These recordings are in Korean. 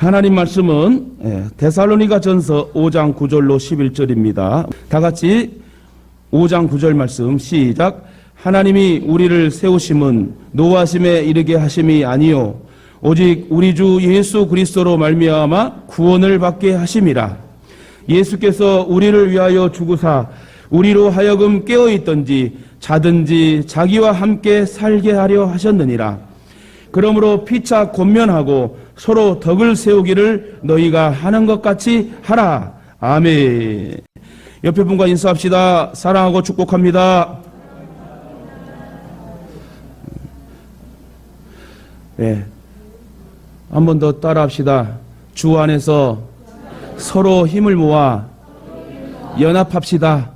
하나님 말씀은 데살로니가전서 5장 9절로 11절입니다. 다 같이 5장 9절 말씀 시작. 하나님이 우리를 세우심은 노하심에 이르게 하심이 아니요 오직 우리 주 예수 그리스도로 말미암아 구원을 받게 하심이라. 예수께서 우리를 위하여 죽으사 우리로 하여금 깨어있던지 자든지 자기와 함께 살게 하려 하셨느니라. 그러므로 피차 권면하고 서로 덕을 세우기를 너희가 하는 것 같이 하라. 아멘. 옆에 분과 인사합시다. 사랑하고 축복합니다. 네. 한 번 더 따라합시다. 주 안에서 서로 힘을 모아 연합합시다.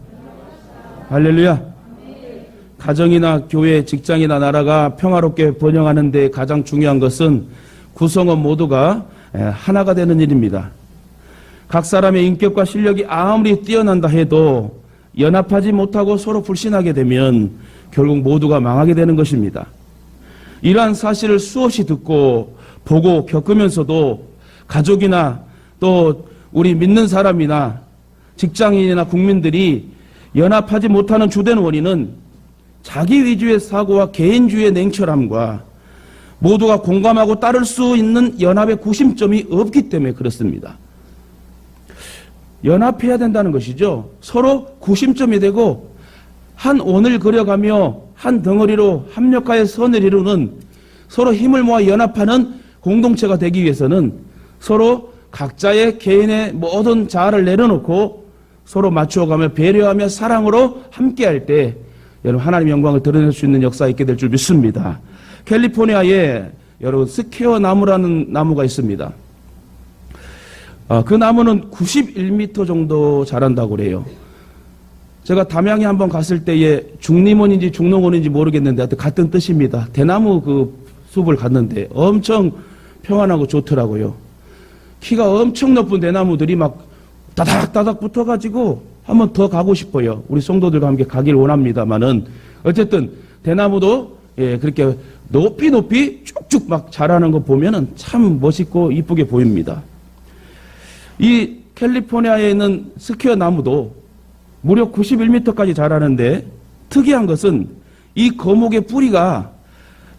할렐루야. 가정이나 교회, 직장이나 나라가 평화롭게 번영하는 데 가장 중요한 것은 구성원 모두가 하나가 되는 일입니다. 각 사람의 인격과 실력이 아무리 뛰어난다 해도 연합하지 못하고 서로 불신하게 되면 결국 모두가 망하게 되는 것입니다. 이러한 사실을 수없이 듣고 보고 겪으면서도 가족이나 또 우리 믿는 사람이나 직장인이나 국민들이 연합하지 못하는 주된 원인은 자기 위주의 사고와 개인주의의 냉철함과 모두가 공감하고 따를 수 있는 연합의 구심점이 없기 때문에 그렇습니다. 연합해야 된다는 것이죠. 서로 구심점이 되고 한 원을 그려가며 한 덩어리로 합력하여 선을 이루는 서로 힘을 모아 연합하는 공동체가 되기 위해서는 서로 각자의 개인의 모든 자아를 내려놓고 서로 맞추어가며 배려하며 사랑으로 함께할 때 여러분 하나님의 영광을 드러낼 수 있는 역사가 있게 될 줄 믿습니다. 캘리포니아에 여러분 스퀘어 나무라는 나무가 있습니다. 그 나무는 91m 정도 자란다고 그래요. 제가 담양에 한번 갔을 때에 중림원인지 중농원인지 모르겠는데 하여튼 같은 뜻입니다. 대나무 그 숲을 갔는데 엄청 평안하고 좋더라고요. 키가 엄청 높은 대나무들이 막 따닥따닥 붙어가지고 한번 더 가고 싶어요. 우리 성도들과 함께 가길 원합니다만은 어쨌든 대나무도 그렇게 높이 쭉쭉 막 자라는 거 보면은 참 멋있고 이쁘게 보입니다. 이 캘리포니아에 있는 스퀘어 나무도 무려 91m까지 자라는데 특이한 것은 이 거목의 뿌리가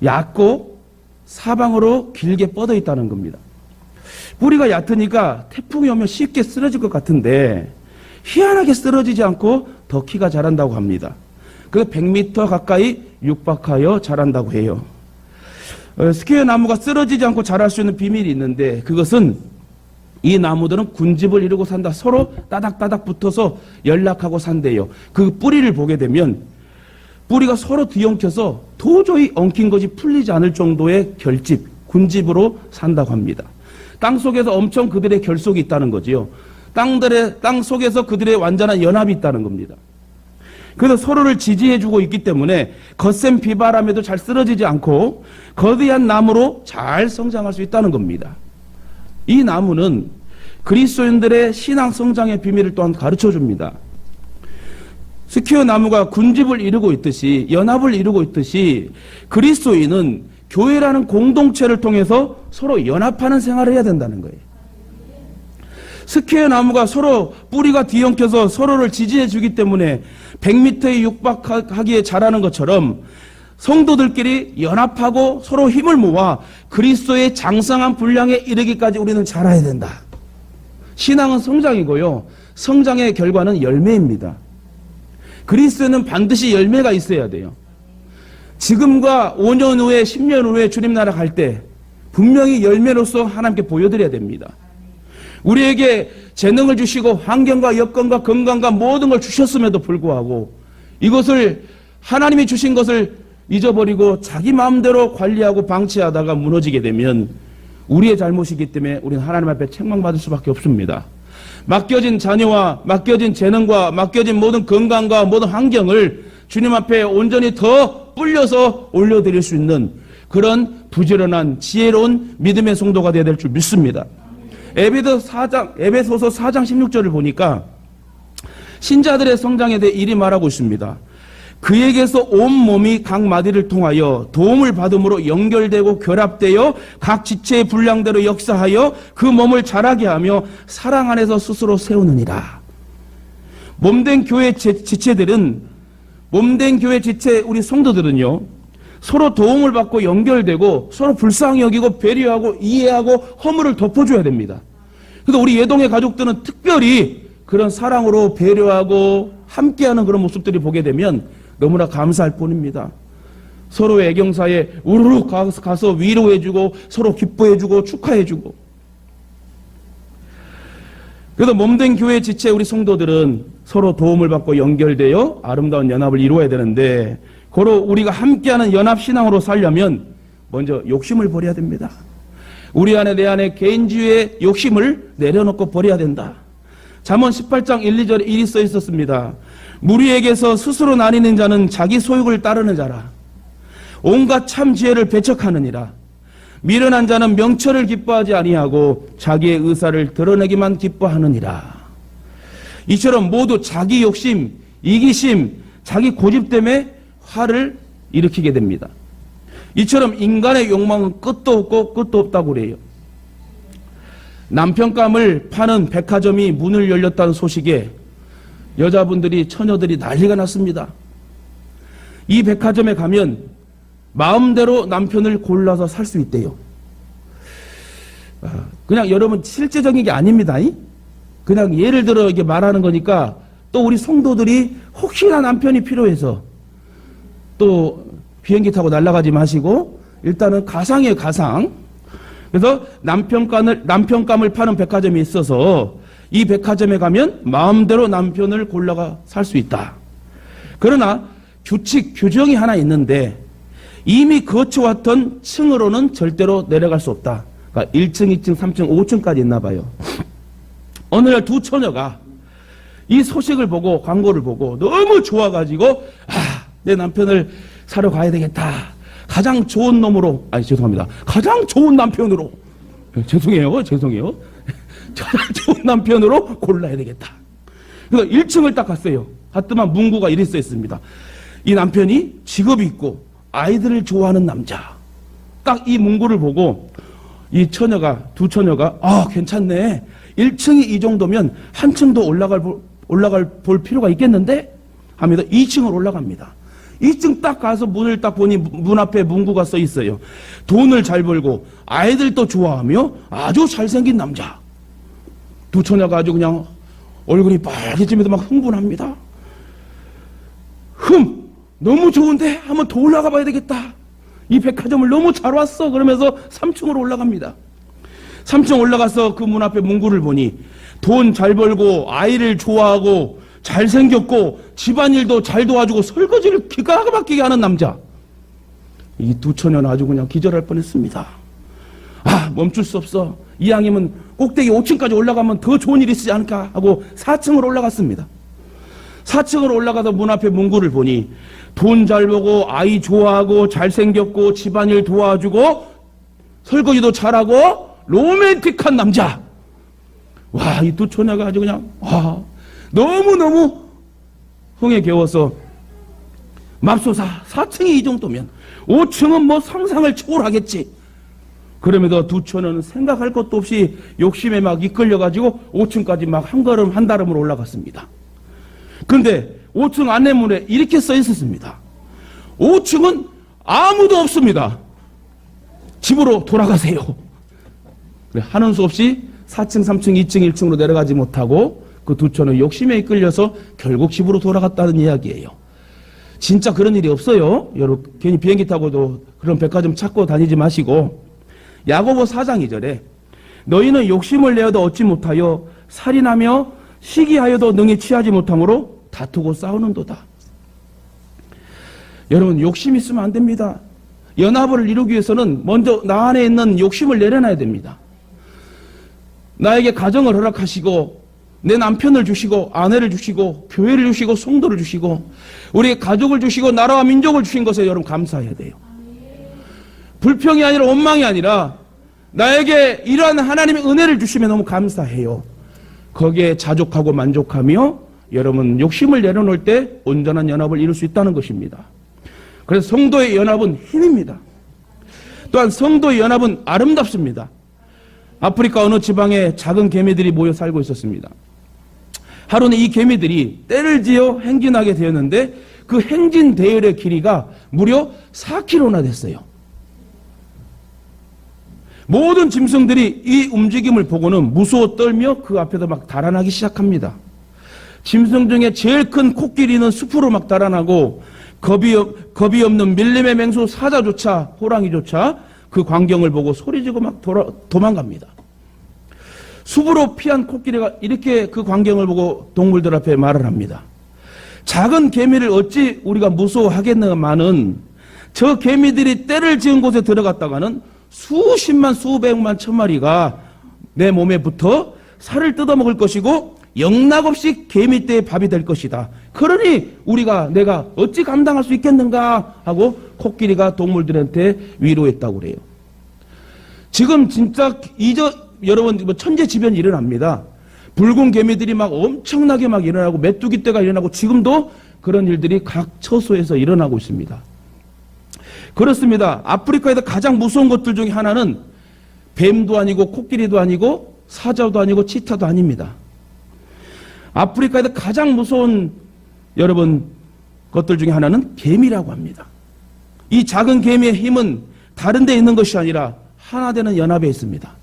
얕고 사방으로 길게 뻗어 있다는 겁니다. 뿌리가 얕으니까 태풍이 오면 쉽게 쓰러질 것 같은데 희한하게 쓰러지지 않고 더 키가 자란다고 합니다. 그래서 100m 가까이 육박하여 자란다고 해요. 스퀘어 나무가 쓰러지지 않고 자랄 수 있는 비밀이 있는데 그것은 이 나무들은 군집을 이루고 산다. 서로 따닥따닥 붙어서 연락하고 산대요. 그 뿌리를 보게 되면 뿌리가 서로 뒤엉켜서 도저히 엉킨 것이 풀리지 않을 정도의 결집, 군집으로 산다고 합니다. 땅 속에서 엄청 그들의 결속이 있다는 거지요. 땅 속에서 그들의 완전한 연합이 있다는 겁니다. 그래서 서로를 지지해주고 있기 때문에 거센 비바람에도 잘 쓰러지지 않고 거대한 나무로 잘 성장할 수 있다는 겁니다. 이 나무는 그리스도인들의 신앙 성장의 비밀을 또한 가르쳐줍니다. 스퀘어 나무가 군집을 이루고 있듯이 연합을 이루고 있듯이 그리스도인은 교회라는 공동체를 통해서 서로 연합하는 생활을 해야 된다는 거예요. 스퀘어 나무가 서로 뿌리가 뒤엉켜서 서로를 지지해 주기 때문에 100m에 육박하기에 자라는 것처럼 성도들끼리 연합하고 서로 힘을 모아 그리스도의 장성한 분량에 이르기까지 우리는 자라야 된다. 신앙은 성장이고요. 성장의 결과는 열매입니다. 그리스도는 반드시 열매가 있어야 돼요. 지금과 5년 후에 10년 후에 주님 나라 갈 때 분명히 열매로서 하나님께 보여드려야 됩니다. 우리에게 재능을 주시고 환경과 여건과 건강과 모든 걸 주셨음에도 불구하고 이것을 하나님이 주신 것을 잊어버리고 자기 마음대로 관리하고 방치하다가 무너지게 되면 우리의 잘못이기 때문에 우리는 하나님 앞에 책망받을 수밖에 없습니다. 맡겨진 자녀와 맡겨진 재능과 맡겨진 모든 건강과 모든 환경을 주님 앞에 온전히 더 불려서 올려드릴 수 있는 그런 부지런한 지혜로운 믿음의 성도가 되어야 될 줄 믿습니다. 에베소서 4장 16절을 보니까 신자들의 성장에 대해 이리 말하고 있습니다. 그에게서 온 몸이 각 마디를 통하여 도움을 받음으로 연결되고 결합되어 각 지체의 분량대로 역사하여 그 몸을 자라게 하며 사랑 안에서 스스로 세우느니라. 몸된 교회 지체들은, 몸된 교회 지체 우리 성도들은요, 서로 도움을 받고 연결되고 서로 불쌍히 여기고 배려하고 이해하고 허물을 덮어줘야 됩니다. 그래서 우리 예동의 가족들은 특별히 그런 사랑으로 배려하고 함께하는 그런 모습들이 보게 되면 너무나 감사할 뿐입니다. 서로의 애경사에 우르르 가서 위로해주고 서로 기뻐해주고 축하해주고. 그래서 몸된 교회 지체 우리 성도들은 서로 도움을 받고 연결되어 아름다운 연합을 이루어야 되는데, 고로 우리가 함께하는 연합신앙으로 살려면 먼저 욕심을 버려야 됩니다. 우리 안에 내 안에 개인주의의 욕심을 내려놓고 버려야 된다. 잠언 18장 1, 2절에 일이 써 있었습니다. 무리에게서 스스로 나뉘는 자는 자기 소욕을 따르는 자라. 온갖 참 지혜를 배척하느니라. 미련한 자는 명철을 기뻐하지 아니하고 자기의 의사를 드러내기만 기뻐하느니라. 이처럼 모두 자기 욕심, 이기심, 자기 고집 때문에 화를 일으키게 됩니다. 이처럼 인간의 욕망은 끝도 없고 끝도 없다고 그래요. 남편감을 파는 백화점이 문을 열렸다는 소식에 여자분들이, 처녀들이 난리가 났습니다. 이 백화점에 가면 마음대로 남편을 골라서 살 수 있대요. 그냥 여러분 실제적인 게 아닙니다. 그냥 예를 들어 이게 말하는 거니까, 또 우리 성도들이 혹시나 남편이 필요해서 또 비행기 타고 날아가지 마시고 일단은 가상이에요, 가상. 그래서 남편감을 파는 백화점이 있어서 이 백화점에 가면 마음대로 남편을 골라가 살 수 있다. 그러나 규칙, 규정이 하나 있는데 이미 거쳐왔던 층으로는 절대로 내려갈 수 없다. 그러니까 1층, 2층, 3층, 5층까지 있나 봐요. 어느 날 두 처녀가 이 소식을 보고, 광고를 보고 너무 좋아가지고 내 남편을 사러 가야 되겠다. 가장 좋은 놈으로, 죄송합니다. 가장 좋은 남편으로, 죄송해요. 가장 좋은 남편으로 골라야 되겠다. 그래서 1층을 딱 갔어요. 갔더만 문구가 이렇게 써 있습니다. 이 남편이 직업이 있고 아이들을 좋아하는 남자. 딱 이 문구를 보고 이 두 처녀가 괜찮네. 1층이 이 정도면 한 층 더 올라갈 볼 필요가 있겠는데? 하면서 2층을 올라갑니다. 2층 딱 가서 문을 딱 보니 문 앞에 문구가 써 있어요. 돈을 잘 벌고 아이들도 좋아하며 아주 잘생긴 남자. 두 처녀가 아주 그냥 얼굴이 빨개지면서 막 흥분합니다. 너무 좋은데 한번 더 올라가 봐야 되겠다. 이 백화점을 너무 잘 왔어. 그러면서 3층으로 올라갑니다. 3층 올라가서 그 문 앞에 문구를 보니 돈 잘 벌고 아이를 좋아하고 잘생겼고 집안일도 잘 도와주고 설거지를 기가 막히게 하는 남자. 이 두 처녀는 아주 그냥 기절할 뻔했습니다. 멈출 수 없어. 이왕이면 꼭대기 5층까지 올라가면 더 좋은 일이 있지 않을까 하고 4층으로 올라갔습니다. 4층으로 올라가서 문 앞에 문구를 보니 돈 잘 벌고 아이 좋아하고 잘생겼고 집안일 도와주고 설거지도 잘하고 로맨틱한 남자. 이 두 처녀가 아주 그냥 너무너무 흥에 겨워서 맙소사 4층이 이 정도면 5층은 뭐 상상을 초월하겠지. 그러면서 두 처녀는 생각할 것도 없이 욕심에 막 이끌려가지고 5층까지 막 한 걸음 한 달음으로 올라갔습니다. 그런데 5층 안내문에 이렇게 써 있었습니다. 5층은 아무도 없습니다. 집으로 돌아가세요. 하는 수 없이 4층, 3층, 2층, 1층으로 내려가지 못하고 그 두 처녀는 욕심에 이끌려서 결국 집으로 돌아갔다는 이야기예요. 진짜 그런 일이 없어요. 여러분 괜히 비행기 타고도 그런 백화점 찾고 다니지 마시고, 야고보 4장 2절에 너희는 욕심을 내어도 얻지 못하여 살인하며 시기하여도 능히 취하지 못함으로 다투고 싸우는도다. 여러분 욕심 있으면 안 됩니다. 연합을 이루기 위해서는 먼저 나 안에 있는 욕심을 내려놔야 됩니다. 나에게 가정을 허락하시고 내 남편을 주시고 아내를 주시고 교회를 주시고 성도를 주시고 우리 가족을 주시고 나라와 민족을 주신 것에 여러분 감사해야 돼요. 불평이 아니라 원망이 아니라 나에게 이러한 하나님의 은혜를 주시면 너무 감사해요. 거기에 자족하고 만족하며 여러분 욕심을 내려놓을 때 온전한 연합을 이룰 수 있다는 것입니다. 그래서 성도의 연합은 힘입니다. 또한 성도의 연합은 아름답습니다. 아프리카 어느 지방에 작은 개미들이 모여 살고 있었습니다. 하루는 이 개미들이 떼를 지어 행진하게 되었는데 그 행진 대열의 길이가 무려 4km나 됐어요. 모든 짐승들이 이 움직임을 보고는 무서워 떨며 그 앞에서 막 달아나기 시작합니다. 짐승 중에 제일 큰 코끼리는 숲으로 막 달아나고 겁이 없는 밀림의 맹수 사자조차 호랑이조차 그 광경을 보고 소리지고 막 도망갑니다. 숲으로 피한 코끼리가 이렇게 그 광경을 보고 동물들 앞에 말을 합니다. 작은 개미를 어찌 우리가 무서워하겠느냐마는 저 개미들이 떼를 지은 곳에 들어갔다가는 수십만 수백만 천마리가 내 몸에 붙어 살을 뜯어먹을 것이고 영락없이 개미떼의 밥이 될 것이다. 그러니 내가 어찌 감당할 수 있겠는가 하고 코끼리가 동물들한테 위로했다고 그래요. 지금 진짜 여러분 천재지변이 일어납니다. 붉은 개미들이 막 엄청나게 막 일어나고 메뚜기떼가 일어나고 지금도 그런 일들이 각 처소에서 일어나고 있습니다. 그렇습니다. 아프리카에서 가장 무서운 것들 중에 하나는 뱀도 아니고 코끼리도 아니고 사자도 아니고 치타도 아닙니다. 아프리카에서 가장 무서운 여러분 것들 중에 하나는 뱀이라고 합니다. 이 작은 개미의 힘은 다른 데 있는 것이 아니라 하나 되는 연합에 있습니다.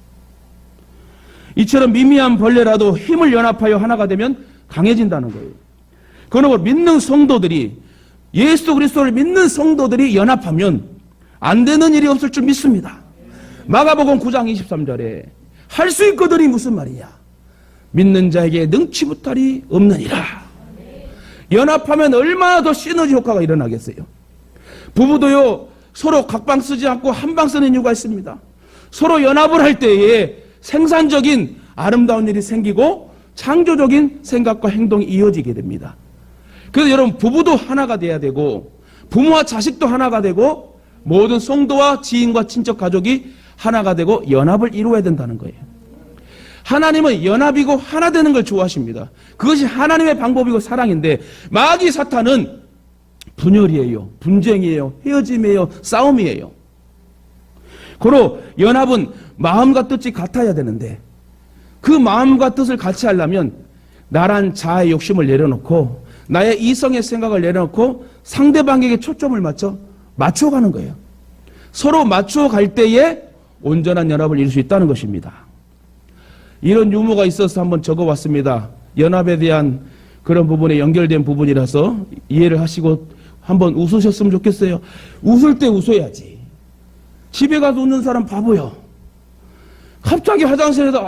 이처럼 미미한 벌레라도 힘을 연합하여 하나가 되면 강해진다는 거예요. 그러므로 믿는 성도들이 예수 그리스도를 믿는 성도들이 연합하면 안 되는 일이 없을 줄 믿습니다. 마가복음 9장 23절에 할 수 있거든이 무슨 말이냐? 믿는 자에게 능치 못할이 없느니라. 연합하면 얼마나 더 시너지 효과가 일어나겠어요. 부부도요 서로 각방 쓰지 않고 한방 쓰는 이유가 있습니다. 서로 연합을 할 때에 생산적인 아름다운 일이 생기고 창조적인 생각과 행동이 이어지게 됩니다. 그래서 여러분 부부도 하나가 돼야 되고 부모와 자식도 하나가 되고 모든 성도와 지인과 친척 가족이 하나가 되고 연합을 이루어야 된다는 거예요. 하나님은 연합이고 하나 되는 걸 좋아하십니다. 그것이 하나님의 방법이고 사랑인데 마귀 사탄은 분열이에요. 분쟁이에요. 헤어짐이에요. 싸움이에요. 고로 연합은 마음과 뜻이 같아야 되는데 그 마음과 뜻을 같이 하려면 나란 자아의 욕심을 내려놓고 나의 이성의 생각을 내려놓고 상대방에게 초점을 맞춰가는 거예요. 서로 맞춰갈 때에 온전한 연합을 이룰 수 있다는 것입니다. 이런 유머가 있어서 한번 적어왔습니다. 연합에 대한 그런 부분에 연결된 부분이라서 이해를 하시고 한번 웃으셨으면 좋겠어요. 웃을 때 웃어야지. 집에 가서 웃는 사람 바보요. 갑자기 화장실에서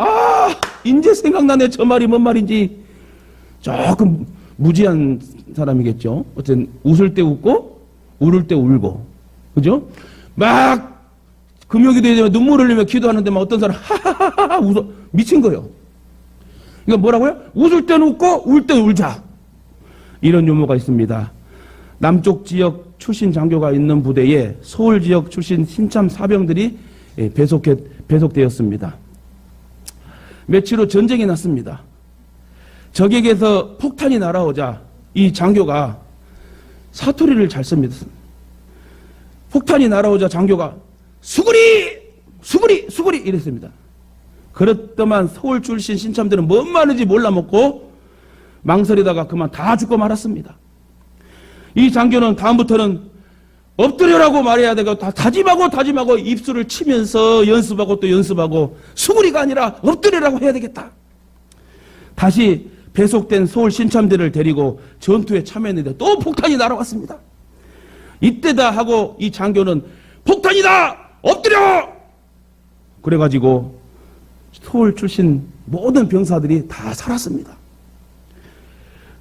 이제 생각나네. 저 말이 뭔 말인지. 조금 무지한 사람이겠죠. 어쨌든 웃을 때 웃고 울을 때 울고, 그죠? 막 금요기도에 되면 눈물 흘리며 기도하는데 막 어떤 사람 하하하하 웃어 미친 거예요. 그러니까 뭐라고요? 웃을 때는 웃고 울 때는 울자. 이런 유머가 있습니다. 남쪽 지역 출신 장교가 있는 부대에 서울 지역 출신 신참 사병들이 배속되었습니다. 며칠 후 전쟁이 났습니다. 적에게서 폭탄이 날아오자 이 장교가 사투리를 잘 씁니다. 폭탄이 날아오자 장교가 수구리 이랬습니다. 그렇더만 서울 출신 신참들은 뭔 말인지 몰라먹고 망설이다가 그만 다 죽고 말았습니다. 이 장교는 다음부터는 엎드려라고 말해야 되고 다짐하고 입술을 치면서 연습하고 또 연습하고 수구리가 아니라 엎드려라고 해야 되겠다. 다시 배속된 서울 신참들을 데리고 전투에 참여했는데 또 폭탄이 날아왔습니다. 이때다 하고 이 장교는 폭탄이다! 엎드려! 그래가지고 서울 출신 모든 병사들이 다 살았습니다.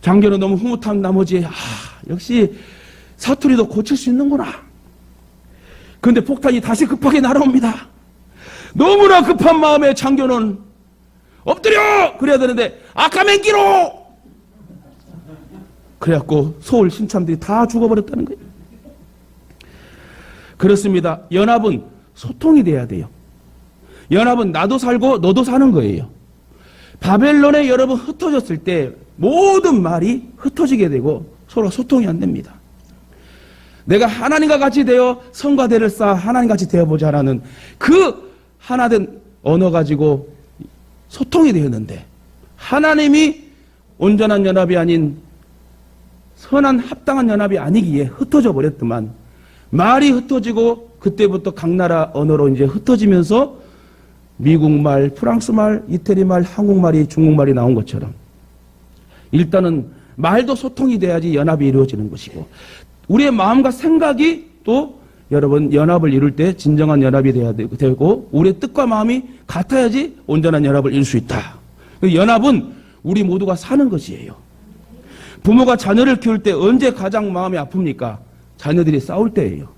장교는 너무 흐뭇한 나머지 역시 사투리도 고칠 수 있는구나. 그런데 폭탄이 다시 급하게 날아옵니다. 너무나 급한 마음에 장교는 엎드려! 그래야 되는데 아까맨기로! 그래갖고 서울 신참들이 다 죽어버렸다는 거예요. 그렇습니다. 연합은 소통이 돼야 돼요. 연합은 나도 살고 너도 사는 거예요. 바벨론에 여러분 흩어졌을 때 모든 말이 흩어지게 되고 서로 소통이 안 됩니다. 내가 하나님과 같이 되어 성과 대를 쌓아 하나님같이 되어보자라는 그 하나된 언어 가지고 소통이 되었는데 하나님이 온전한 연합이 아닌 선한 합당한 연합이 아니기에 흩어져 버렸더만 말이 흩어지고 그때부터 각 나라 언어로 이제 흩어지면서 미국말, 프랑스말, 이태리말, 한국말이 중국말이 나온 것처럼 일단은 말도 소통이 돼야지 연합이 이루어지는 것이고 우리의 마음과 생각이 또 여러분 연합을 이룰 때 진정한 연합이 돼야 되고 우리의 뜻과 마음이 같아야지 온전한 연합을 이룰 수 있다. 연합은 우리 모두가 사는 것이에요. 부모가 자녀를 키울 때 언제 가장 마음이 아픕니까? 자녀들이 싸울 때예요.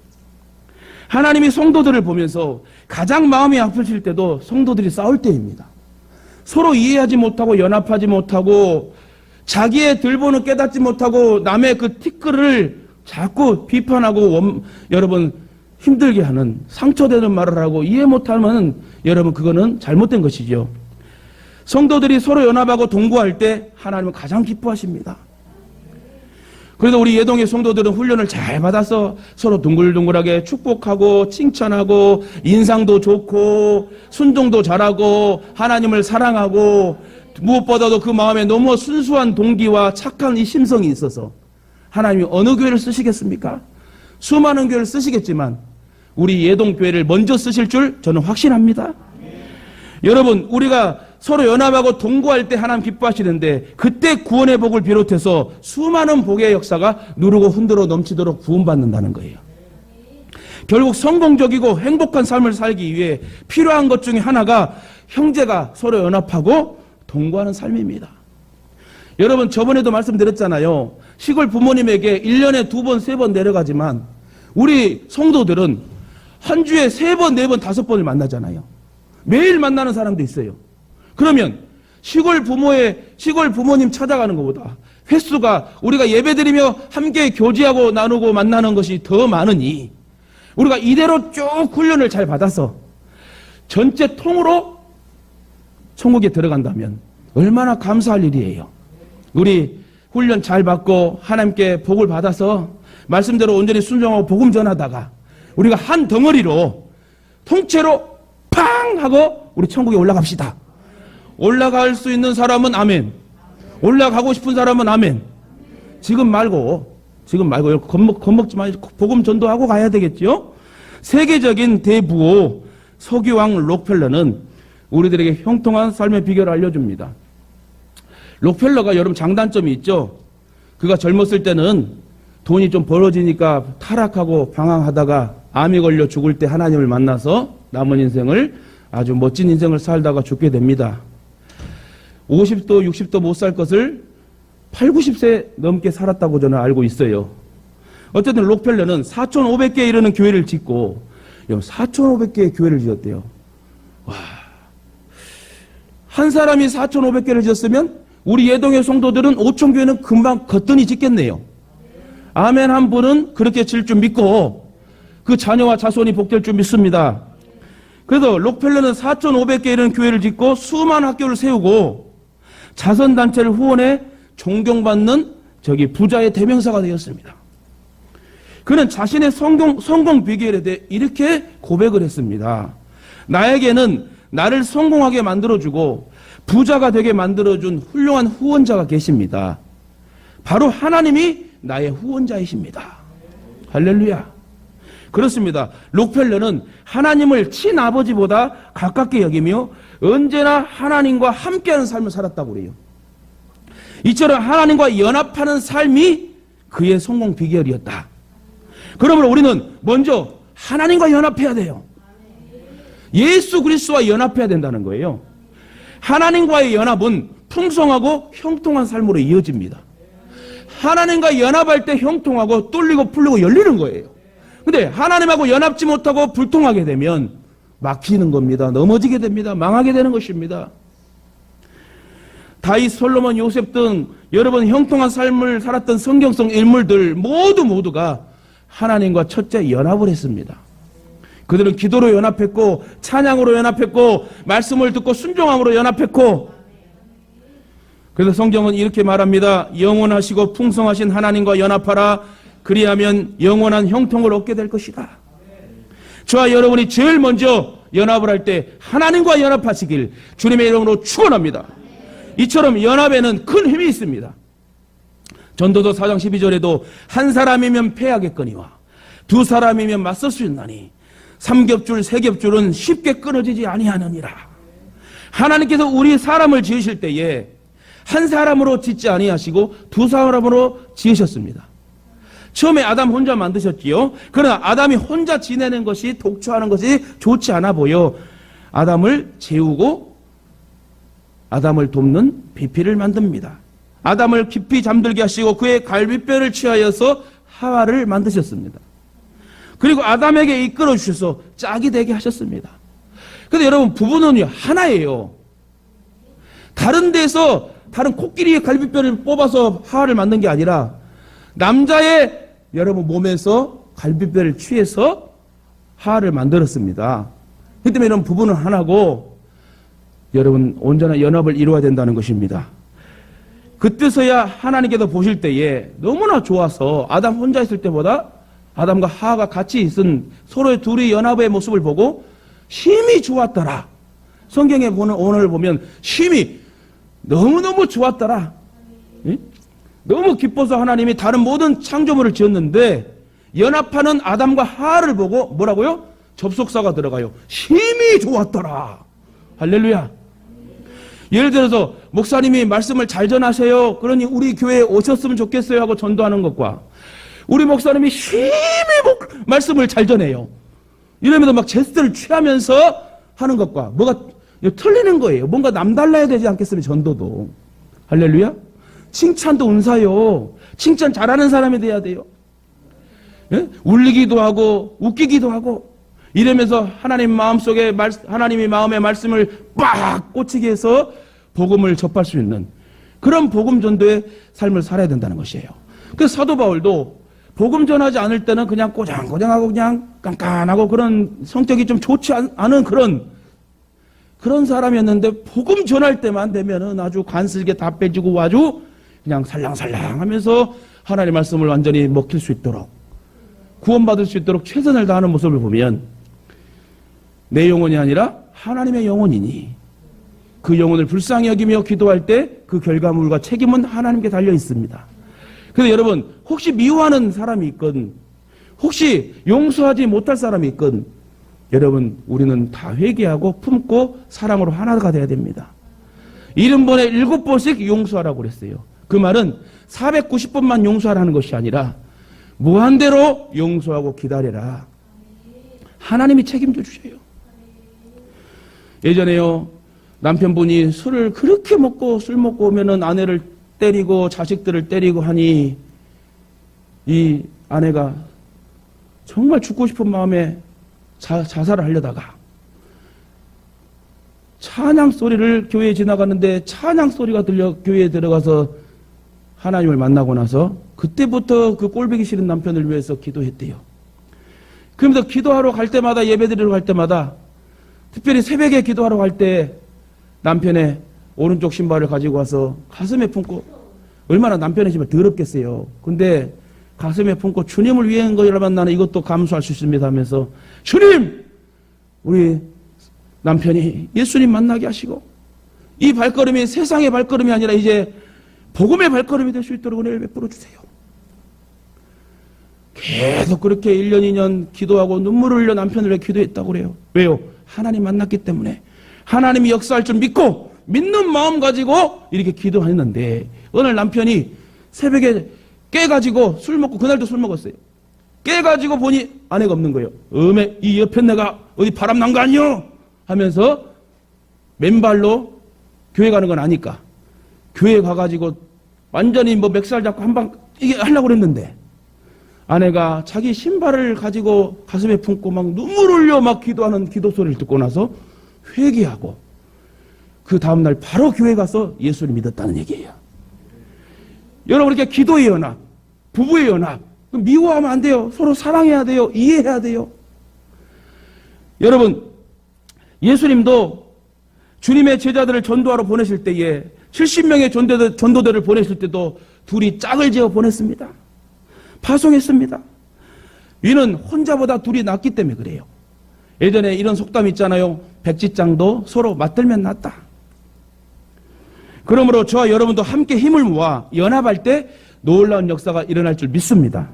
하나님이 성도들을 보면서 가장 마음이 아프실 때도 성도들이 싸울 때입니다. 서로 이해하지 못하고 연합하지 못하고 자기의 들보는 깨닫지 못하고 남의 그 티끌을 자꾸 비판하고 여러분 힘들게 하는 상처되는 말을 하고 이해 못하면 여러분 그거는 잘못된 것이죠. 성도들이 서로 연합하고 동거할 때 하나님은 가장 기뻐하십니다. 그래서 우리 예동의 성도들은 훈련을 잘 받아서 서로 둥글둥글하게 축복하고 칭찬하고 인상도 좋고 순종도 잘하고 하나님을 사랑하고 무엇보다도 그 마음에 너무 순수한 동기와 착한 이 심성이 있어서 하나님이 어느 교회를 쓰시겠습니까? 수많은 교회를 쓰시겠지만 우리 예동교회를 먼저 쓰실 줄 저는 확신합니다. 여러분 우리가 서로 연합하고 동거할 때 하나님 기뻐하시는데 그때 구원의 복을 비롯해서 수많은 복의 역사가 누르고 흔들어 넘치도록 구원받는다는 거예요. 결국 성공적이고 행복한 삶을 살기 위해 필요한 것 중에 하나가 형제가 서로 연합하고 동거하는 삶입니다. 여러분 저번에도 말씀드렸잖아요. 시골 부모님에게 1년에 2번, 3번 내려가지만 우리 성도들은 한 주에 3번, 4번, 5번을 만나잖아요. 매일 만나는 사람도 있어요. 그러면 시골 부모님 찾아가는 것보다 횟수가 우리가 예배드리며 함께 교제하고 나누고 만나는 것이 더 많으니 우리가 이대로 쭉 훈련을 잘 받아서 전체 통으로 천국에 들어간다면 얼마나 감사할 일이에요. 우리 훈련 잘 받고 하나님께 복을 받아서 말씀대로 온전히 순종하고 복음 전하다가 우리가 한 덩어리로 통째로 팡 하고 우리 천국에 올라갑시다. 올라갈 수 있는 사람은 아멘. 올라가고 싶은 사람은 아멘. 지금 말고 겁먹지 마시고 복음 전도하고 가야 되겠죠. 세계적인 대부호 석유왕 록펠러는 우리들에게 형통한 삶의 비결을 알려줍니다. 록펠러가 여러분 장단점이 있죠. 그가 젊었을 때는 돈이 좀 벌어지니까 타락하고 방황하다가 암이 걸려 죽을 때 하나님을 만나서 남은 인생을 아주 멋진 인생을 살다가 죽게 됩니다. 50도 60도 못 살 것을 8, 90세 넘게 살았다고 저는 알고 있어요. 어쨌든 록펠러는 4,500개에 이르는 교회를 짓고 4,500개의 교회를 지었대요. 와, 한 사람이 4,500개를 지었으면 우리 예동의 성도들은 5,000교회는 금방 거뜬히 짓겠네요. 아멘 한 분은 그렇게 질 줄 믿고 그 자녀와 자손이 복될 줄 믿습니다. 그래서 록펠러는 4,500개 이르는 교회를 짓고 수많은 학교를 세우고 자선단체를 후원해 존경받는 부자의 대명사가 되었습니다. 그는 자신의 성공 비결에 대해 이렇게 고백을 했습니다. 나에게는 나를 성공하게 만들어주고 부자가 되게 만들어준 훌륭한 후원자가 계십니다. 바로 하나님이 나의 후원자이십니다. 할렐루야. 그렇습니다. 록펠러는 하나님을 친아버지보다 가깝게 여기며 언제나 하나님과 함께하는 삶을 살았다고 그래요. 이처럼 하나님과 연합하는 삶이 그의 성공 비결이었다. 그러므로 우리는 먼저 하나님과 연합해야 돼요. 예수 그리스도와 연합해야 된다는 거예요. 하나님과의 연합은 풍성하고 형통한 삶으로 이어집니다. 하나님과 연합할 때 형통하고 뚫리고 풀리고 열리는 거예요. 근데 하나님하고 연합지 못하고 불통하게 되면 막히는 겁니다. 넘어지게 됩니다. 망하게 되는 것입니다. 다윗, 솔로몬, 요셉 등 여러분 형통한 삶을 살았던 성경성 인물들 모두가 하나님과 첫째 연합을 했습니다. 그들은 기도로 연합했고 찬양으로 연합했고 말씀을 듣고 순종함으로 연합했고 그래서 성경은 이렇게 말합니다. 영원하시고 풍성하신 하나님과 연합하라. 그리하면 영원한 형통을 얻게 될 것이다. 저와 여러분이 제일 먼저 연합을 할 때 하나님과 연합하시길 주님의 이름으로 축원합니다. 이처럼 연합에는 큰 힘이 있습니다. 전도서 4장 12절에도 한 사람이면 패하겠거니와 두 사람이면 맞설 수 있나니 삼겹줄 세겹줄은 쉽게 끊어지지 아니하느니라. 하나님께서 우리 사람을 지으실 때에 한 사람으로 짓지 아니하시고 두 사람으로 지으셨습니다. 처음에 아담 혼자 만드셨지요. 그러나 아담이 혼자 지내는 것이 독초하는 것이 좋지 않아 보여 아담을 재우고 아담을 돕는 비피를 만듭니다. 아담을 깊이 잠들게 하시고 그의 갈비뼈를 취하여서 하와를 만드셨습니다. 그리고 아담에게 이끌어 주셔서 짝이 되게 하셨습니다. 그런데 여러분, 부부는 하나예요. 다른 데서 다른 코끼리의 갈비뼈를 뽑아서 하와를 만든 게 아니라 남자의 여러분 몸에서 갈비뼈를 취해서 하와를 만들었습니다. 그렇기 때문에 여러분, 부부는 하나고 여러분 온전한 연합을 이루어야 된다는 것입니다. 그때서야 하나님께서 보실 때에 너무나 좋아서 아담 혼자 있을 때보다 아담과 하와가 같이 있은 서로의 둘이 연합의 모습을 보고 심히 좋았더라. 성경에 보는 오늘 보면 심히 너무너무 좋았더라. 너무 기뻐서 하나님이 다른 모든 창조물을 지었는데 연합하는 아담과 하와를 보고 뭐라고요? 접속사가 들어가요. 심히 좋았더라. 할렐루야. 예를 들어서 목사님이 말씀을 잘 전하세요. 그러니 우리 교회에 오셨으면 좋겠어요 하고 전도하는 것과 우리 목사님이 심히 말씀을 잘 전해요. 이러면서 막 제스처를 취하면서 하는 것과 뭐가 틀리는 거예요. 뭔가 남달라야 되지 않겠습니까? 전도도. 할렐루야. 칭찬도 은사요. 칭찬 잘하는 사람이 돼야 돼요. 예? 울리기도 하고 웃기기도 하고 이러면서 하나님 마음속에 하나님이 마음의 말씀을 빡 꽂히게 해서 복음을 접할 수 있는 그런 복음 전도의 삶을 살아야 된다는 것이에요. 그래서 사도 바울도 복음 전하지 않을 때는 그냥 꼬장꼬장하고 그냥 깐깐하고 그런 성격이 좀 좋지 않은 그런 사람이었는데 복음 전할 때만 되면은 아주 간슬게 다 빼주고 아주 그냥 살랑살랑 하면서 하나님의 말씀을 완전히 먹힐 수 있도록 구원받을 수 있도록 최선을 다하는 모습을 보면 내 영혼이 아니라 하나님의 영혼이니 그 영혼을 불쌍히 여기며 기도할 때 그 결과물과 책임은 하나님께 달려 있습니다. 그래서 여러분, 혹시 미워하는 사람이 있건 혹시 용서하지 못할 사람이 있건 여러분, 우리는 다 회개하고 품고 사랑으로 하나가 돼야 됩니다. 70번에 7번씩 용서하라고 그랬어요. 그 말은 490번만 용서하라는 것이 아니라 무한대로 용서하고 기다려라. 하나님이 책임져 주셔요. 예전에요, 남편분이 술을 그렇게 먹고 술 먹고 오면은 아내를 때리고 자식들을 때리고 하니 이 아내가 정말 죽고 싶은 마음에 자살을 하려다가 찬양 소리를 교회에 지나가는데 찬양 소리가 들려 교회에 들어가서 하나님을 만나고 나서 그때부터 그 꼴보기 싫은 남편을 위해서 기도했대요. 그러면서 기도하러 갈 때마다 예배드리러 갈 때마다 특별히 새벽에 기도하러 갈 때 남편의 오른쪽 신발을 가지고 와서 가슴에 품고 얼마나 남편의 신발 더럽겠어요. 근데 가슴에 품고 주님을 위한 거라면 나는 이것도 감수할 수 있습니다 하면서 주님! 우리 남편이 예수님 만나게 하시고 이 발걸음이 세상의 발걸음이 아니라 이제 복음의 발걸음이 될 수 있도록 은혜를 베풀어 주세요. 계속 그렇게 1년 2년 기도하고 눈물을 흘려 남편을 위해 기도했다고 그래요. 왜요? 하나님 만났기 때문에 하나님이 역사할 줄 믿고 믿는 마음 가지고 이렇게 기도했는데 오늘 남편이 새벽에 깨가지고 술 먹고 그날도 술 먹었어요. 깨가지고 보니 아내가 없는 거예요. 이 옆에 내가 어디 바람 난 거 아니요? 하면서 맨발로 교회 가는 건 아니까 교회 가가지고 완전히 뭐 맥살 잡고 한방 이게 하려고 그랬는데 아내가 자기 신발을 가지고 가슴에 품고 막 눈물 흘려 막 기도하는 기도 소리를 듣고 나서 회개하고 그 다음날 바로 교회 가서 예수를 믿었다는 얘기예요. 여러분, 이렇게 기도의 연합, 부부의 연합, 미워하면 안 돼요. 서로 사랑해야 돼요. 이해해야 돼요. 여러분, 예수님도 주님의 제자들을 전도하러 보내실 때에 70명의 전도대를 보냈을 때도 둘이 짝을 지어 보냈습니다. 파송했습니다. 위는 혼자보다 둘이 낫기 때문에 그래요. 예전에 이런 속담 있잖아요. 백지장도 서로 맞들면 낫다. 그러므로 저와 여러분도 함께 힘을 모아 연합할 때 놀라운 역사가 일어날 줄 믿습니다.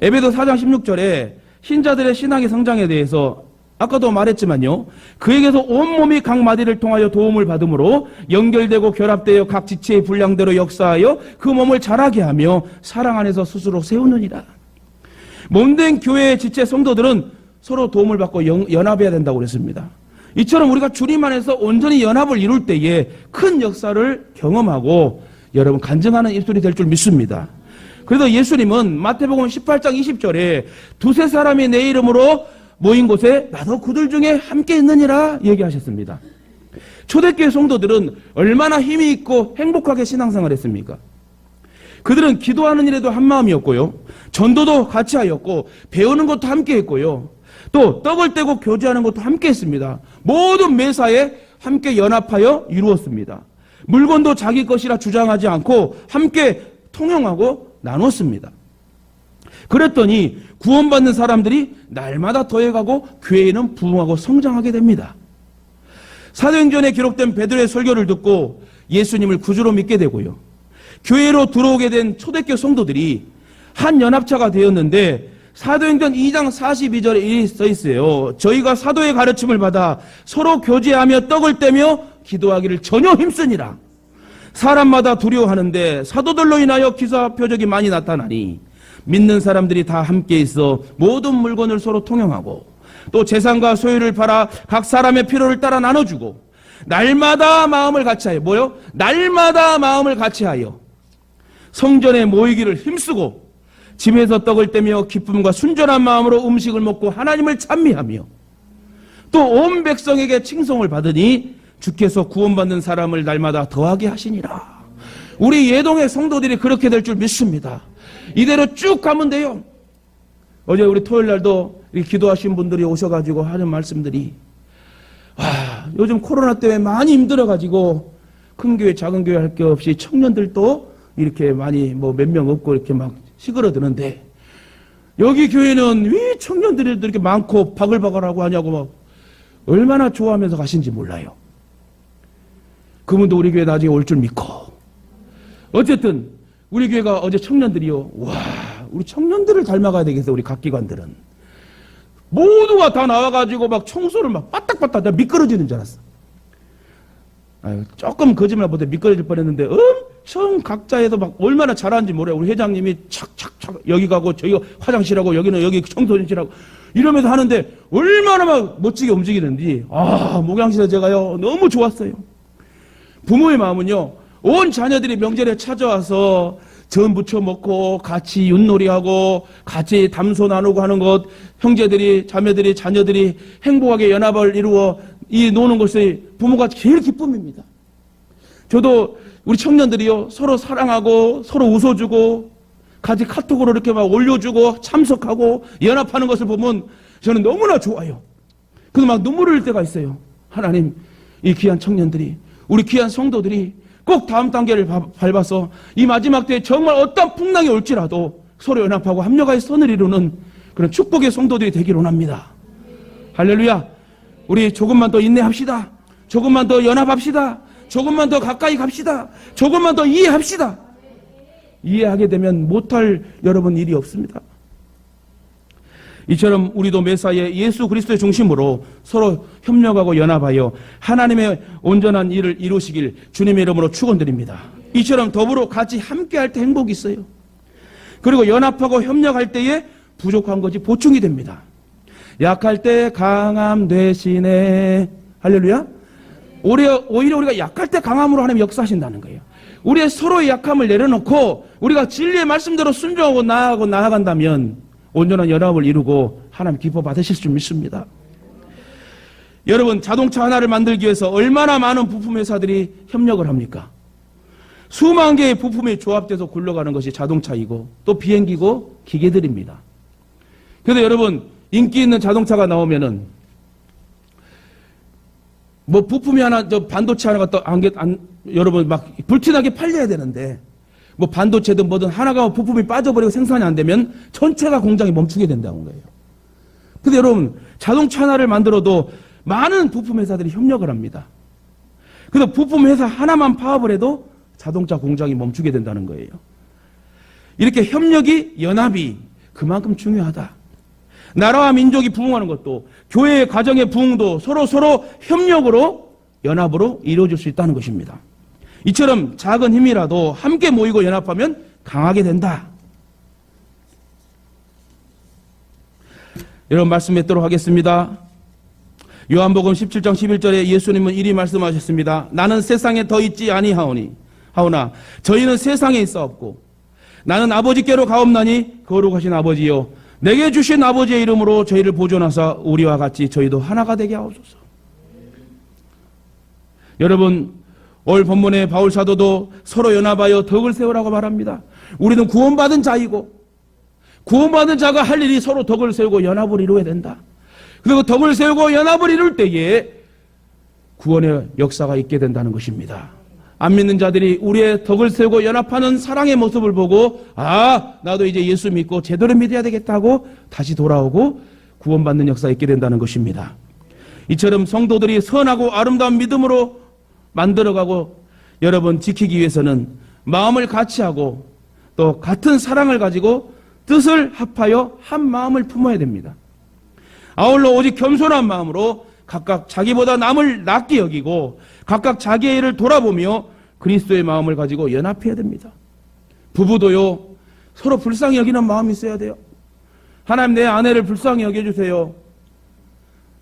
에베소 4장 16절에 신자들의 신앙의 성장에 대해서 아까도 말했지만요. 그에게서 온몸이 각 마디를 통하여 도움을 받음으로 연결되고 결합되어 각 지체의 분량대로 역사하여 그 몸을 자라게 하며 사랑 안에서 스스로 세우느니라. 몸된 교회의 지체 성도들은 서로 도움을 받고 연합해야 된다고 그랬습니다. 이처럼 우리가 주님 안에서 온전히 연합을 이룰 때에 큰 역사를 경험하고 여러분 간증하는 입술이 될 줄 믿습니다. 그래서 예수님은 마태복음 18장 20절에 두세 사람이 내 이름으로 모인 곳에 나도 그들 중에 함께 있느니라 얘기하셨습니다. 초대교회 성도들은 얼마나 힘이 있고 행복하게 신앙생활을 했습니까? 그들은 기도하는 일에도 한마음이었고요. 전도도 같이 하였고 배우는 것도 함께 했고요. 또 떡을 떼고 교제하는 것도 함께 했습니다. 모든 매사에 함께 연합하여 이루었습니다. 물건도 자기 것이라 주장하지 않고 함께 통용하고 나눴습니다. 그랬더니 구원받는 사람들이 날마다 더해가고 교회는 부흥하고 성장하게 됩니다. 사도행전에 기록된 베드로의 설교를 듣고 예수님을 구주로 믿게 되고요. 교회로 들어오게 된 초대교회 성도들이 한 연합차가 되었는데 사도행전 2장 42절에 이렇게 써 있어요. 저희가 사도의 가르침을 받아 서로 교제하며 떡을 떼며 기도하기를 전혀 힘쓰니라. 사람마다 두려워하는데 사도들로 인하여 기사 표적이 많이 나타나니 믿는 사람들이 다 함께 있어 모든 물건을 서로 통용하고 또 재산과 소유를 팔아 각 사람의 필요를 따라 나눠주고 날마다 마음을 같이하여 뭐요? 날마다 마음을 같이하여 성전에 모이기를 힘쓰고 집에서 떡을 떼며 기쁨과 순전한 마음으로 음식을 먹고 하나님을 찬미하며 또 온 백성에게 칭송을 받으니 주께서 구원받는 사람을 날마다 더하게 하시니라. 우리 예동의 성도들이 그렇게 될 줄 믿습니다. 이대로 쭉 가면 돼요. 어제 우리 토요일 날도 기도하신 분들이 오셔가지고 하는 말씀들이 요즘 코로나 때문에 많이 힘들어가지고 큰 교회 작은 교회 할 게 없이 청년들도 이렇게 많이 뭐 몇 명 없고 이렇게 막 시끄러드는데 여기 교회는 왜 청년들이 이렇게 많고 바글바글하고 하냐고 막 얼마나 좋아하면서 가신지 몰라요. 그분도 우리 교회 나중에 올 줄 믿고 어쨌든 우리 교회가 어제 청년들이요. 와, 우리 청년들을 닮아가야 되겠어. 우리 각 기관들은 모두가 다 나와가지고 막 청소를 막 빠딱빠딱 내가 미끄러지는 줄 알았어. 조금 거짓말 못해 미끄러질 뻔했는데 엄청 각자에서 막 얼마나 잘하는지 모르요. 우리 회장님이 착착착 여기 가고 저기 화장실하고 여기는 여기 청소년실하고 이러면서 하는데 얼마나 막 멋지게 움직이는지 목양실에 제가요 너무 좋았어요. 부모의 마음은요 온 자녀들이 명절에 찾아와서 전 부쳐 먹고 같이 윷놀이하고 같이 담소 나누고 하는 것 형제들이 자매들이 자녀들이 행복하게 연합을 이루어 이 노는 것이 부모가 제일 기쁨입니다. 저도 우리 청년들이요 서로 사랑하고 서로 웃어주고 같이 카톡으로 이렇게 막 올려주고 참석하고 연합하는 것을 보면 저는 너무나 좋아요. 그래서 막 눈물을 흘릴 때가 있어요. 하나님 이 귀한 청년들이 우리 귀한 성도들이 꼭 다음 단계를 밟아서 이 마지막 때에 정말 어떤 풍랑이 올지라도 서로 연합하고 합력하여 선을 이루는 그런 축복의 성도들이 되기를 원합니다. 할렐루야. 우리 조금만 더 인내합시다. 조금만 더 연합합시다. 조금만 더 가까이 갑시다. 조금만 더 이해합시다. 이해하게 되면 못할 여러분 일이 없습니다. 이처럼 우리도 매사에 예수 그리스도의 중심으로 서로 협력하고 연합하여 하나님의 온전한 일을 이루시길 주님의 이름으로 축원드립니다. 이처럼 더불어 같이 함께할 때 행복이 있어요. 그리고 연합하고 협력할 때에 부족한 것이 보충이 됩니다. 약할 때 강함 되시네. 할렐루야. 오히려 우리가 약할 때 강함으로 하나님 역사하신다는 거예요. 우리의 서로의 약함을 내려놓고 우리가 진리의 말씀대로 순종하고 나아간다면 온전한 연합을 이루고 하나님 기뻐 받으실 줄 믿습니다. 여러분 자동차 하나를 만들기 위해서 얼마나 많은 부품 회사들이 협력을 합니까? 수만 개의 부품이 조합돼서 굴러가는 것이 자동차이고 또 비행기고 기계들입니다. 그래서 여러분 인기 있는 자동차가 나오면은 뭐 부품이 하나 저 반도체 하나가 또 여러분 막 불티나게 팔려야 되는데 뭐 반도체든 뭐든 하나가 부품이 빠져버리고 생산이 안 되면 전체가 공장이 멈추게 된다는 거예요. 근데 여러분 자동차 하나를 만들어도 많은 부품 회사들이 협력을 합니다. 그래서 부품 회사 하나만 파업을 해도 자동차 공장이 멈추게 된다는 거예요. 이렇게 협력이 연합이 그만큼 중요하다. 나라와 민족이 부흥하는 것도 교회의 가정의 부흥도 서로 협력으로 연합으로 이루어질 수 있다는 것입니다. 이처럼 작은 힘이라도 함께 모이고 연합하면 강하게 된다. 여러분 말씀 맺도록 하겠습니다. 요한복음 17장 11절에 예수님은 이리 말씀하셨습니다. 나는 세상에 더 있지 아니하오니 하오나 저희는 세상에 있사옵고 나는 아버지께로 가옵나니 거룩하신 아버지여 내게 주신 아버지의 이름으로 저희를 보존하사 우리와 같이 저희도 하나가 되게 하옵소서. 여러분 오늘 본문의 바울 사도도 서로 연합하여 덕을 세우라고 말합니다. 우리는 구원받은 자이고 구원받은 자가 할 일이 서로 덕을 세우고 연합을 이루어야 된다. 그리고 덕을 세우고 연합을 이룰 때에 구원의 역사가 있게 된다는 것입니다. 안 믿는 자들이 우리의 덕을 세우고 연합하는 사랑의 모습을 보고 나도 이제 예수 믿고 제대로 믿어야 되겠다고 다시 돌아오고 구원받는 역사가 있게 된다는 것입니다. 이처럼 성도들이 선하고 아름다운 믿음으로 만들어가고 여러분 지키기 위해서는 마음을 같이 하고 또 같은 사랑을 가지고 뜻을 합하여 한 마음을 품어야 됩니다. 아울러 오직 겸손한 마음으로 각각 자기보다 남을 낮게 여기고 각각 자기의 일을 돌아보며 그리스도의 마음을 가지고 연합해야 됩니다. 부부도요 서로 불쌍히 여기는 마음이 있어야 돼요. 하나님 내 아내를 불쌍히 여겨주세요.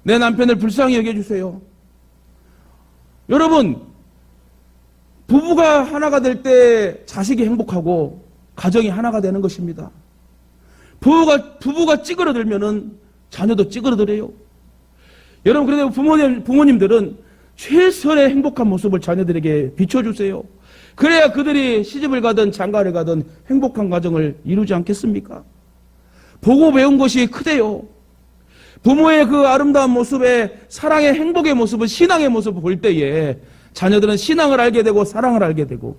내 남편을 불쌍히 여겨주세요. 여러분 부부가 하나가 될 때 자식이 행복하고 가정이 하나가 되는 것입니다. 부부가 찌그러들면은 자녀도 찌그러들어요. 여러분 그래도 부모님들은 최선의 행복한 모습을 자녀들에게 비춰주세요. 그래야 그들이 시집을 가든 장가를 가든 행복한 가정을 이루지 않겠습니까? 보고 배운 것이 크대요. 부모의 그 아름다운 모습에 사랑의 행복의 모습을 신앙의 모습을 볼 때에 자녀들은 신앙을 알게 되고 사랑을 알게 되고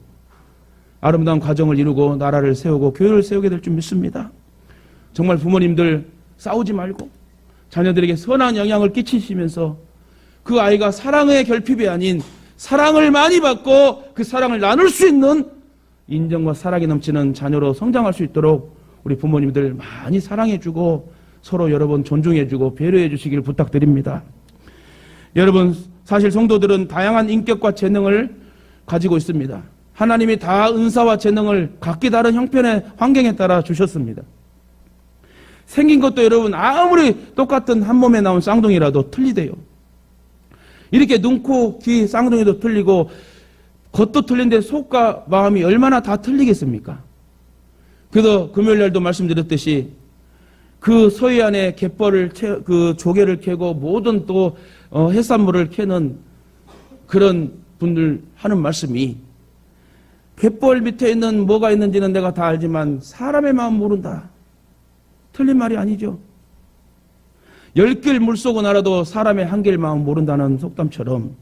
아름다운 가정을 이루고 나라를 세우고 교회를 세우게 될 줄 믿습니다. 정말 부모님들 싸우지 말고 자녀들에게 선한 영향을 끼치시면서 그 아이가 사랑의 결핍이 아닌 사랑을 많이 받고 그 사랑을 나눌 수 있는 인정과 사랑이 넘치는 자녀로 성장할 수 있도록 우리 부모님들 많이 사랑해주고 서로 여러분 존중해주고 배려해주시길 부탁드립니다. 여러분 사실 성도들은 다양한 인격과 재능을 가지고 있습니다. 하나님이 다 은사와 재능을 각기 다른 형편의 환경에 따라 주셨습니다. 생긴 것도 여러분 아무리 똑같은 한 몸에 나온 쌍둥이라도 틀리대요. 이렇게 눈, 코, 귀, 쌍둥이도 틀리고 겉도 틀린데 속과 마음이 얼마나 다 틀리겠습니까? 그래서 금요일날도 말씀드렸듯이 그 서해안에 갯벌을 그 조개를 캐고 모든 또 해산물을 캐는 그런 분들 하는 말씀이 갯벌 밑에 있는 뭐가 있는지는 내가 다 알지만 사람의 마음 모른다. 틀린 말이 아니죠. 10길 물속은 알아도 사람의 한 길 마음 모른다는 속담처럼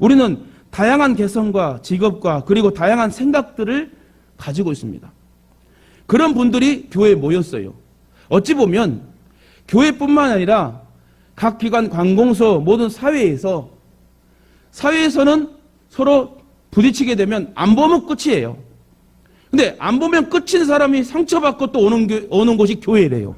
우리는 다양한 개성과 직업과 그리고 다양한 생각들을 가지고 있습니다. 그런 분들이 교회에 모였어요. 어찌 보면 교회뿐만 아니라 각 기관, 관공서, 모든 사회에서는 서로 부딪히게 되면 안 보면 끝이에요. 근데 안 보면 끝인 사람이 상처받고 또 오는 곳이 교회래요.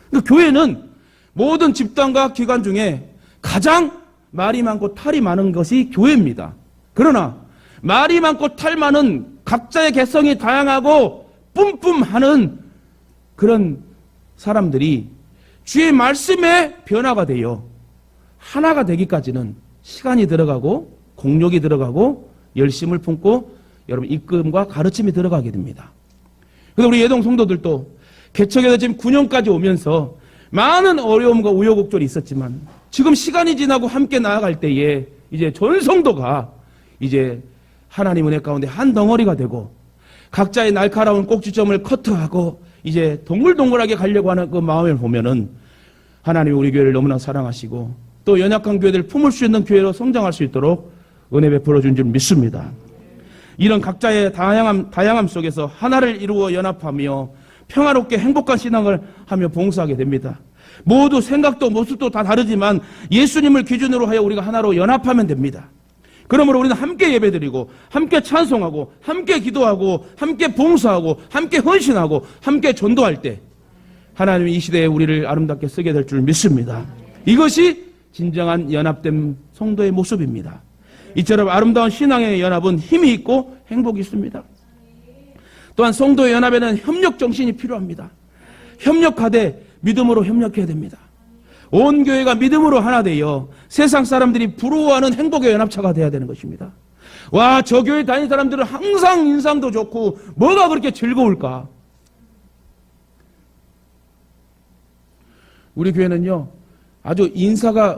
그러니까 교회는 모든 집단과 기관 중에 가장 말이 많고 탈이 많은 것이 교회입니다. 그러나 말이 많고 탈 많은 각자의 개성이 다양하고 뿜뿜하는 그런 사람들이 주의 말씀에 변화가 돼요. 하나가 되기까지는 시간이 들어가고 공력이 들어가고 열심을 품고 여러분 입금과 가르침이 들어가게 됩니다. 그래서 우리 예동 성도들도 개척에서 지금 9년까지 오면서 많은 어려움과 우여곡절이 있었지만 지금 시간이 지나고 함께 나아갈 때에 이제 전 성도가 이제 하나님 은혜 가운데 한 덩어리가 되고 각자의 날카로운 꼭지점을 커트하고 이제 동글동글하게 가려고 하는 그 마음을 보면은 하나님이 우리 교회를 너무나 사랑하시고 또 연약한 교회들 품을 수 있는 교회로 성장할 수 있도록 은혜 베풀어 준 줄 믿습니다. 이런 각자의 다양함 속에서 하나를 이루어 연합하며 평화롭게 행복한 신앙을 하며 봉사하게 됩니다. 모두 생각도 모습도 다 다르지만 예수님을 기준으로 하여 우리가 하나로 연합하면 됩니다. 그러므로 우리는 함께 예배드리고 함께 찬송하고 함께 기도하고 함께 봉사하고 함께 헌신하고 함께 전도할 때 하나님이 이 시대에 우리를 아름답게 쓰게 될 줄 믿습니다. 이것이 진정한 연합된 성도의 모습입니다. 이처럼 아름다운 신앙의 연합은 힘이 있고 행복이 있습니다. 또한 성도의 연합에는 협력 정신이 필요합니다. 협력하되 믿음으로 협력해야 됩니다. 온 교회가 믿음으로 하나 되어 세상 사람들이 부러워하는 행복의 연합차가 되어야 되는 것입니다. 와, 저 교회 다니는 사람들은 항상 인상도 좋고 뭐가 그렇게 즐거울까? 우리 교회는요, 아주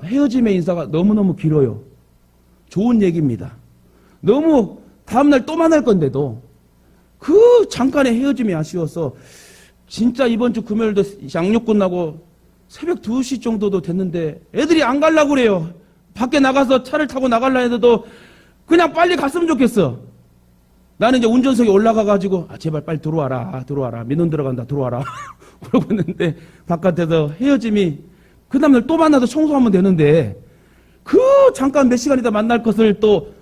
헤어짐의 인사가 너무너무 길어요. 좋은 얘기입니다. 너무 다음날 또 만날 건데도 그 잠깐의 헤어짐이 아쉬워서 진짜 이번 주 금요일도 양육 끝나고 새벽 2시 정도도 됐는데 애들이 안 가려고 그래요. 밖에 나가서 차를 타고 나가려 해도 그냥 빨리 갔으면 좋겠어. 나는 이제 운전석에 올라가가지고 제발 빨리 들어와라. 민원 들어간다. 들어와라. 그러고 있는데 바깥에서 헤어짐이 그 다음날 또 만나도 청소하면 되는데 그 잠깐 몇 시간이다 만날 것을 또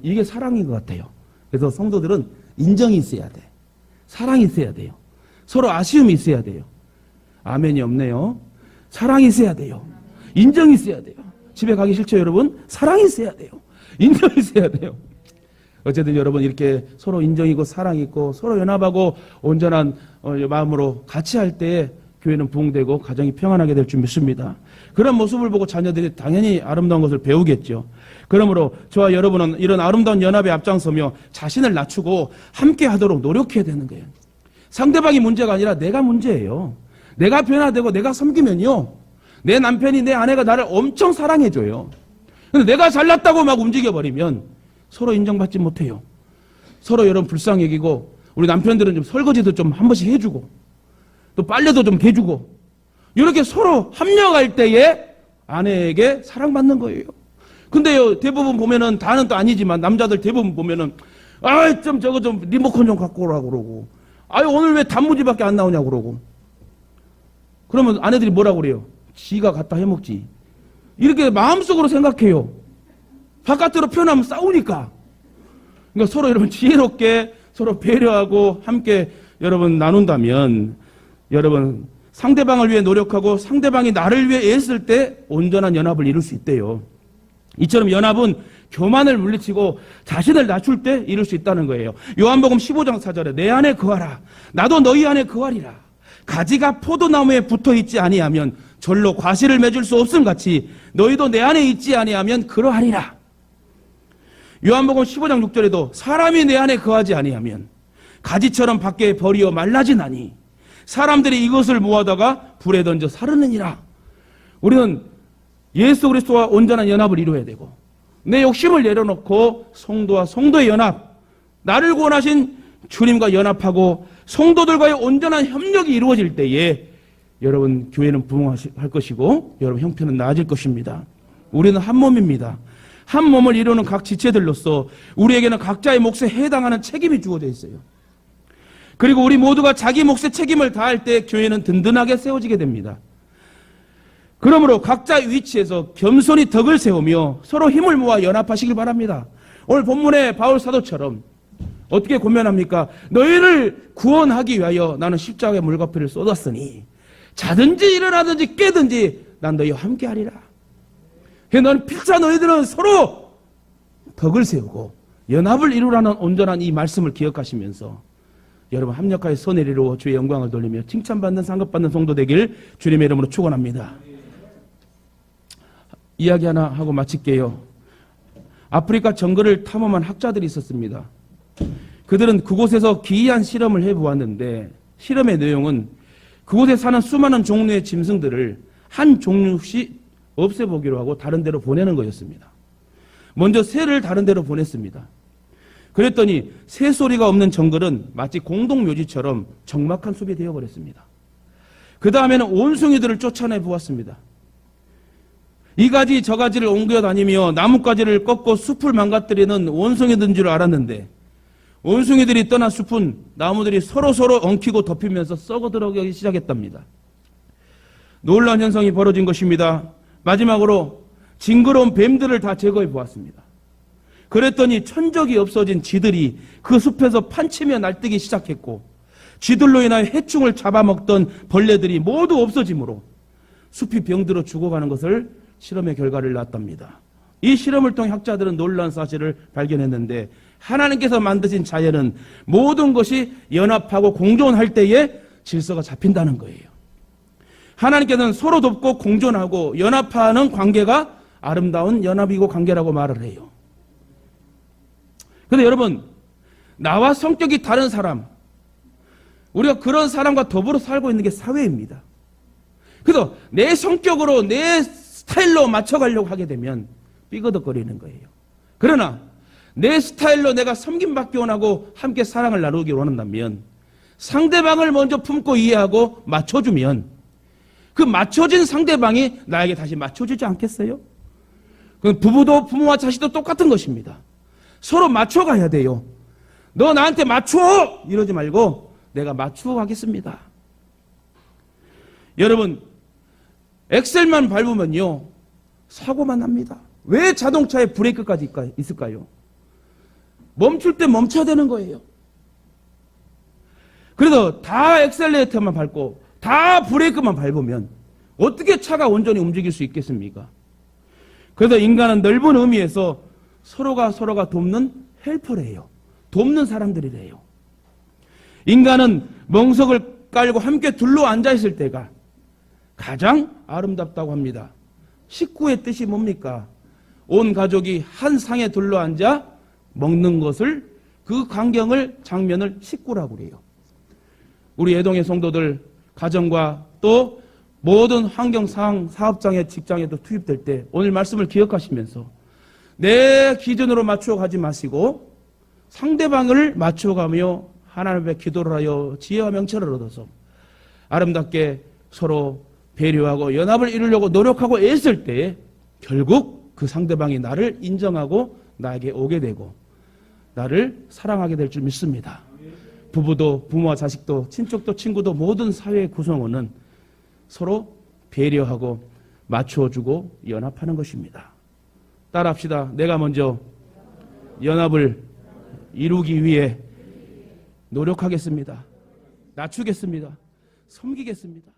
이게 사랑인 것 같아요. 그래서 성도들은 인정이 있어야 돼. 사랑이 있어야 돼요. 서로 아쉬움이 있어야 돼요. 아멘이 없네요. 사랑이 있어야 돼요. 인정이 있어야 돼요. 집에 가기 싫죠, 여러분? 사랑이 있어야 돼요. 인정이 있어야 돼요. 어쨌든 여러분 이렇게 서로 인정이고 사랑이 있고 서로 연합하고 온전한 마음으로 같이 할 때 교회는 부흥되고 가정이 평안하게 될 줄 믿습니다. 그런 모습을 보고 자녀들이 당연히 아름다운 것을 배우겠죠. 그러므로 저와 여러분은 이런 아름다운 연합에 앞장서며 자신을 낮추고 함께 하도록 노력해야 되는 거예요. 상대방이 문제가 아니라 내가 문제예요. 내가 변화되고 내가 섬기면요, 내 남편이 내 아내가 나를 엄청 사랑해줘요. 근데 내가 잘났다고 막 움직여버리면 서로 인정받지 못해요. 서로 여러분 불쌍히 여기고 우리 남편들은 좀 설거지도 좀 한 번씩 해주고 또 빨래도 좀 개주고 이렇게 서로 합력할 때에 아내에게 사랑받는 거예요. 근데요, 대부분 보면은 다는 또 아니지만 남자들 대부분 보면은 저거 좀 리모컨 좀 갖고 오라고 그러고 오늘 왜 단무지밖에 안 나오냐고 그러고 그러면 아내들이 뭐라고 그래요? 지가 갖다 해먹지. 이렇게 마음속으로 생각해요. 바깥으로 표현하면 싸우니까. 그러니까 서로 여러분 지혜롭게 서로 배려하고 함께 여러분 나눈다면 여러분 상대방을 위해 노력하고 상대방이 나를 위해 애쓸 때 온전한 연합을 이룰 수 있대요. 이처럼 연합은 교만을 물리치고 자신을 낮출 때 이룰 수 있다는 거예요. 요한복음 15장 4절에 내 안에 거하라. 나도 너희 안에 거하리라. 가지가 포도나무에 붙어있지 아니하면 절로 과실을 맺을 수 없음 같이 너희도 내 안에 있지 아니하면 그러하리라. 요한복음 15장 6절에도 사람이 내 안에 거하지 아니하면 가지처럼 밖에 버리어 말라지나니 사람들이 이것을 모아다가 불에 던져 사르느니라. 우리는 예수 그리스도와 온전한 연합을 이루어야 되고 내 욕심을 내려놓고 성도와 성도의 연합, 나를 구원하신 주님과 연합하고 성도들과의 온전한 협력이 이루어질 때에 여러분 교회는 부흥할 것이고 여러분 형편은 나아질 것입니다. 우리는 한 몸입니다. 한 몸을 이루는 각 지체들로서 우리에게는 각자의 몫에 해당하는 책임이 주어져 있어요. 그리고 우리 모두가 자기 몫의 책임을 다할 때 교회는 든든하게 세워지게 됩니다. 그러므로 각자의 위치에서 겸손히 덕을 세우며 서로 힘을 모아 연합하시길 바랍니다. 오늘 본문의 바울 사도처럼 어떻게 권면합니까? 너희를 구원하기 위하여 나는 십자가의 물과표를 쏟았으니 자든지 일어나든지 깨든지 난 너희와 함께하리라. 너는 필사 너희들은 서로 덕을 세우고 연합을 이루라는 온전한 이 말씀을 기억하시면서 여러분 합력하여 선을 이루어 주의 영광을 돌리며 칭찬받는 상급받는 성도 되길 주님의 이름으로 축원합니다. 이야기 하나 하고 마칠게요. 아프리카 정글을 탐험한 학자들이 있었습니다. 그들은 그곳에서 기이한 실험을 해보았는데 실험의 내용은 그곳에 사는 수많은 종류의 짐승들을 한 종류씩 없애보기로 하고 다른 데로 보내는 거였습니다. 먼저 새를 다른 데로 보냈습니다. 그랬더니 새소리가 없는 정글은 마치 공동묘지처럼 적막한 숲이 되어버렸습니다. 그 다음에는 원숭이들을 쫓아내 보았습니다. 이 가지 저 가지를 옮겨 다니며 나뭇가지를 꺾고 숲을 망가뜨리는 원숭이들인 줄 알았는데 원숭이들이 떠난 숲은 나무들이 서로서로 엉키고 덮이면서 썩어들어가기 시작했답니다. 놀라운 현상이 벌어진 것입니다. 마지막으로 징그러운 뱀들을 다 제거해 보았습니다. 그랬더니 천적이 없어진 쥐들이 그 숲에서 판치며 날뛰기 시작했고, 쥐들로 인하여 해충을 잡아먹던 벌레들이 모두 없어지므로 숲이 병들어 죽어가는 것을 실험의 결과를 낳았답니다. 이 실험을 통해 학자들은 놀라운 사실을 발견했는데, 하나님께서 만드신 자연은 모든 것이 연합하고 공존할 때에 질서가 잡힌다는 거예요. 하나님께서는 서로 돕고 공존하고 연합하는 관계가 아름다운 연합이고 관계라고 말을 해요. 그런데 여러분, 나와 성격이 다른 사람, 우리가 그런 사람과 더불어 살고 있는 게 사회입니다. 그래서 내 성격으로 내 스타일로 맞춰가려고 하게 되면 삐거덕거리는 거예요. 그러나 내 스타일로 내가 섬김받기 원하고 함께 사랑을 나누기 원한다면 상대방을 먼저 품고 이해하고 맞춰주면 그 맞춰진 상대방이 나에게 다시 맞춰주지 않겠어요? 부부도 부모와 자식도 똑같은 것입니다. 서로 맞춰가야 돼요. 너 나한테 맞춰! 이러지 말고 내가 맞추어 가겠습니다. 여러분, 엑셀만 밟으면요 사고만 납니다. 왜 자동차에 브레이크까지 있을까요? 멈출 때 멈춰야 되는 거예요. 그래서 다 엑셀레이터만 밟고 다 브레이크만 밟으면 어떻게 차가 온전히 움직일 수 있겠습니까? 그래서 인간은 넓은 의미에서 서로가 돕는 헬퍼래요. 돕는 사람들이래요. 인간은 멍석을 깔고 함께 둘러 앉아있을 때가 가장 아름답다고 합니다. 식구의 뜻이 뭡니까? 온 가족이 한 상에 둘러앉아 먹는 것을, 그 광경을, 장면을 식구라고 그래요. 우리 애동의 성도들 가정과 또 모든 환경상 사업장에 직장에도 투입될 때 오늘 말씀을 기억하시면서 내 기준으로 맞추어 가지 마시고 상대방을 맞춰가며 하나님 앞에 기도를 하여 지혜와 명철을 얻어서 아름답게 서로 배려하고 연합을 이루려고 노력하고 애쓸 때 결국 그 상대방이 나를 인정하고 나에게 오게 되고 나를 사랑하게 될 줄 믿습니다. 부부도 부모와 자식도 친척도 친구도 모든 사회의 구성원은 서로 배려하고 맞춰주고 연합하는 것입니다. 따라합시다. 내가 먼저 연합을 이루기 위해 노력하겠습니다. 낮추겠습니다. 섬기겠습니다.